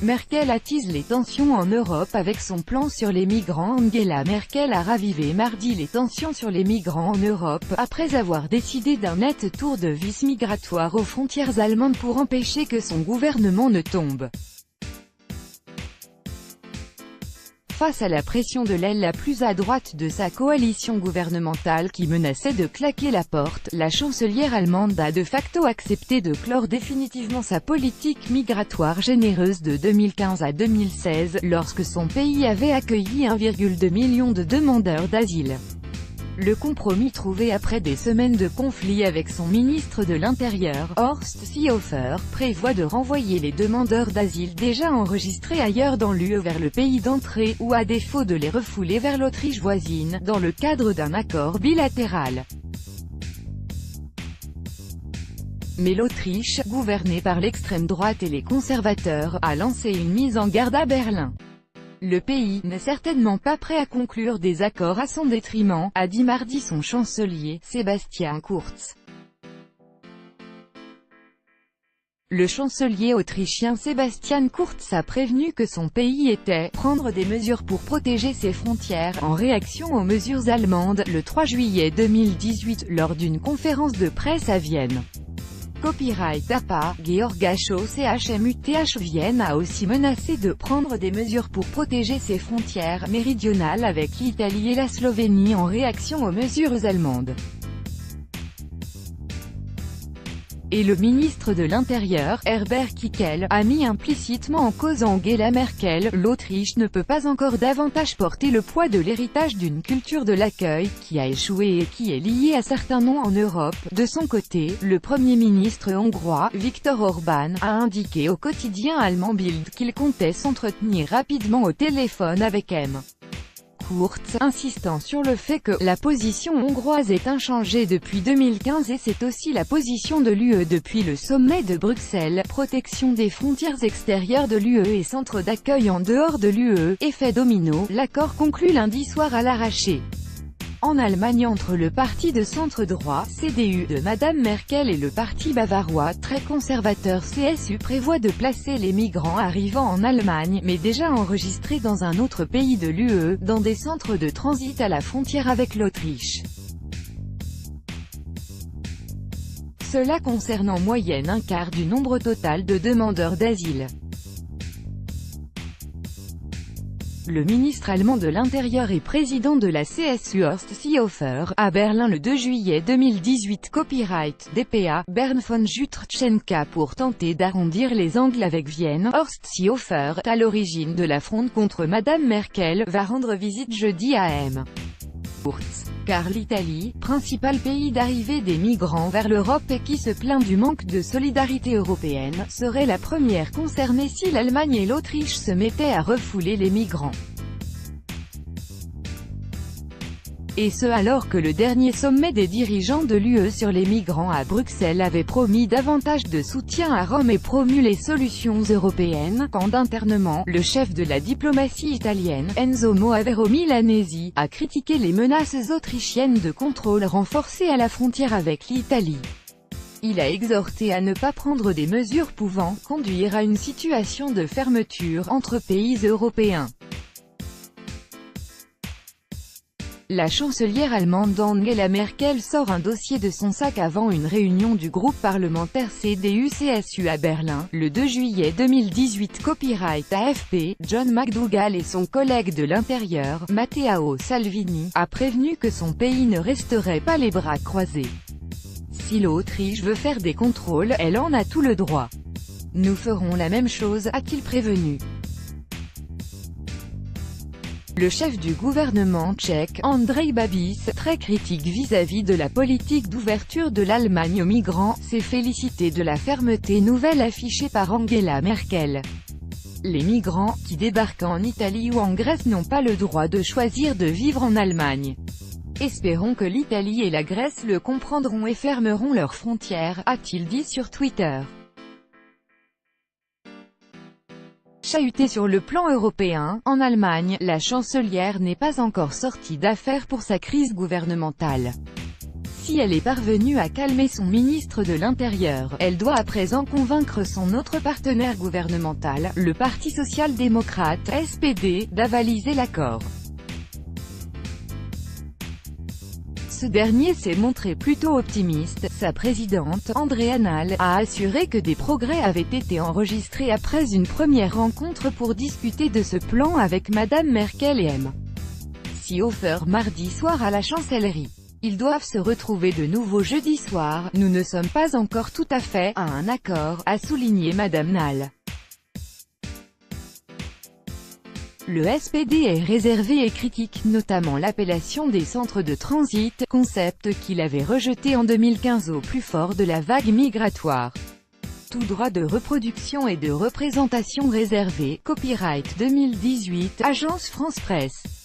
Merkel attise les tensions en Europe avec son plan sur les migrants. Angela Merkel a ravivé mardi les tensions sur les migrants en Europe, après avoir décidé d'un net tour de vis migratoire aux frontières allemandes pour empêcher que son gouvernement ne tombe. Face à la pression de l'aile la plus à droite de sa coalition gouvernementale qui menaçait de claquer la porte, la chancelière allemande a de facto accepté de clore définitivement sa politique migratoire généreuse de 2015 à 2016, lorsque son pays avait accueilli 1,2 million de demandeurs d'asile. Le compromis trouvé après des semaines de conflit avec son ministre de l'Intérieur, Horst Seehofer, prévoit de renvoyer les demandeurs d'asile déjà enregistrés ailleurs dans l'UE vers le pays d'entrée, ou à défaut de les refouler vers l'Autriche voisine, dans le cadre d'un accord bilatéral. Mais l'Autriche, gouvernée par l'extrême droite et les conservateurs, a lancé une mise en garde à Berlin. Le pays n'est certainement pas prêt à conclure des accords à son détriment, a dit mardi son chancelier, Sebastian Kurz. Le chancelier autrichien Sebastian Kurz a prévenu que son pays était « prendre des mesures pour protéger ses frontières » en réaction aux mesures allemandes, le 3 juillet 2018, lors d'une conférence de presse à Vienne. Copyright APA, Georgascho CHMUTH Vienne a aussi menacé de prendre des mesures pour protéger ses frontières méridionales avec l'Italie et la Slovénie en réaction aux mesures allemandes. Et le ministre de l'Intérieur, Herbert Kickl, a mis implicitement en cause Angela Merkel. L'Autriche ne peut pas encore davantage porter le poids de l'héritage d'une culture de l'accueil, qui a échoué et qui est liée à certains noms en Europe. De son côté, le Premier ministre hongrois, Viktor Orbán, a indiqué au quotidien allemand Bild qu'il comptait s'entretenir rapidement au téléphone avec M. Kurz, insistant sur le fait que « la position hongroise est inchangée depuis 2015 et c'est aussi la position de l'UE depuis le sommet de Bruxelles, protection des frontières extérieures de l'UE et centres d'accueil en dehors de l'UE, effet domino ». L'accord conclu lundi soir à l'arraché. En Allemagne, entre le parti de centre-droit, CDU, de Madame Merkel et le parti bavarois, très conservateur CSU prévoit de placer les migrants arrivant en Allemagne, mais déjà enregistrés dans un autre pays de l'UE, dans des centres de transit à la frontière avec l'Autriche. Cela concerne en moyenne un quart du nombre total de demandeurs d'asile. Le ministre allemand de l'Intérieur et président de la CSU Horst Seehofer, à Berlin le 2 juillet 2018. Copyright DPA, Bernd von Juttertschenka. Pour tenter d'arrondir les angles avec Vienne, Horst Seehofer, à l'origine de la fronde contre Madame Merkel, va rendre visite jeudi à M. Kurz. Car l'Italie, principal pays d'arrivée des migrants vers l'Europe et qui se plaint du manque de solidarité européenne, serait la première concernée si l'Allemagne et l'Autriche se mettaient à refouler les migrants. Et ce alors que le dernier sommet des dirigeants de l'UE sur les migrants à Bruxelles avait promis davantage de soutien à Rome et promu les solutions européennes, quand internement, le chef de la diplomatie italienne, Enzo Moavero Milanesi, a critiqué les menaces autrichiennes de contrôle renforcé à la frontière avec l'Italie. Il a exhorté à ne pas prendre des mesures pouvant conduire à une situation de fermeture entre pays européens. La chancelière allemande Angela Merkel sort un dossier de son sac avant une réunion du groupe parlementaire CDU-CSU à Berlin, le 2 juillet 2018. Copyright AFP, John McDougall et son collègue de l'Intérieur, Matteo Salvini, a prévenu que son pays ne resterait pas les bras croisés. Si l'Autriche veut faire des contrôles, elle en a tout le droit. Nous ferons la même chose, a-t-il prévenu. Le chef du gouvernement tchèque, Andrej Babiš, très critique vis-à-vis de la politique d'ouverture de l'Allemagne aux migrants, s'est félicité de la fermeté nouvelle affichée par Angela Merkel. Les migrants, qui débarquent en Italie ou en Grèce n'ont pas le droit de choisir de vivre en Allemagne. Espérons que l'Italie et la Grèce le comprendront et fermeront leurs frontières, a-t-il dit sur Twitter. Chahutée sur le plan européen, en Allemagne, la chancelière n'est pas encore sortie d'affaire pour sa crise gouvernementale. Si elle est parvenue à calmer son ministre de l'Intérieur, elle doit à présent convaincre son autre partenaire gouvernemental, le Parti social-démocrate, SPD, d'avaliser l'accord. Ce dernier s'est montré plutôt optimiste. Sa présidente, Andrea Nahles, a assuré que des progrès avaient été enregistrés après une première rencontre pour discuter de ce plan avec Madame Merkel et M. Seehofer mardi soir à la chancellerie. Ils doivent se retrouver de nouveau jeudi soir. Nous ne sommes pas encore tout à fait à un accord, a souligné Madame Nahles. Le SPD est réservé et critique notamment l'appellation des centres de transit, concept qu'il avait rejeté en 2015 au plus fort de la vague migratoire. Tout droit de reproduction et de représentation réservé, copyright 2018, Agence France Presse.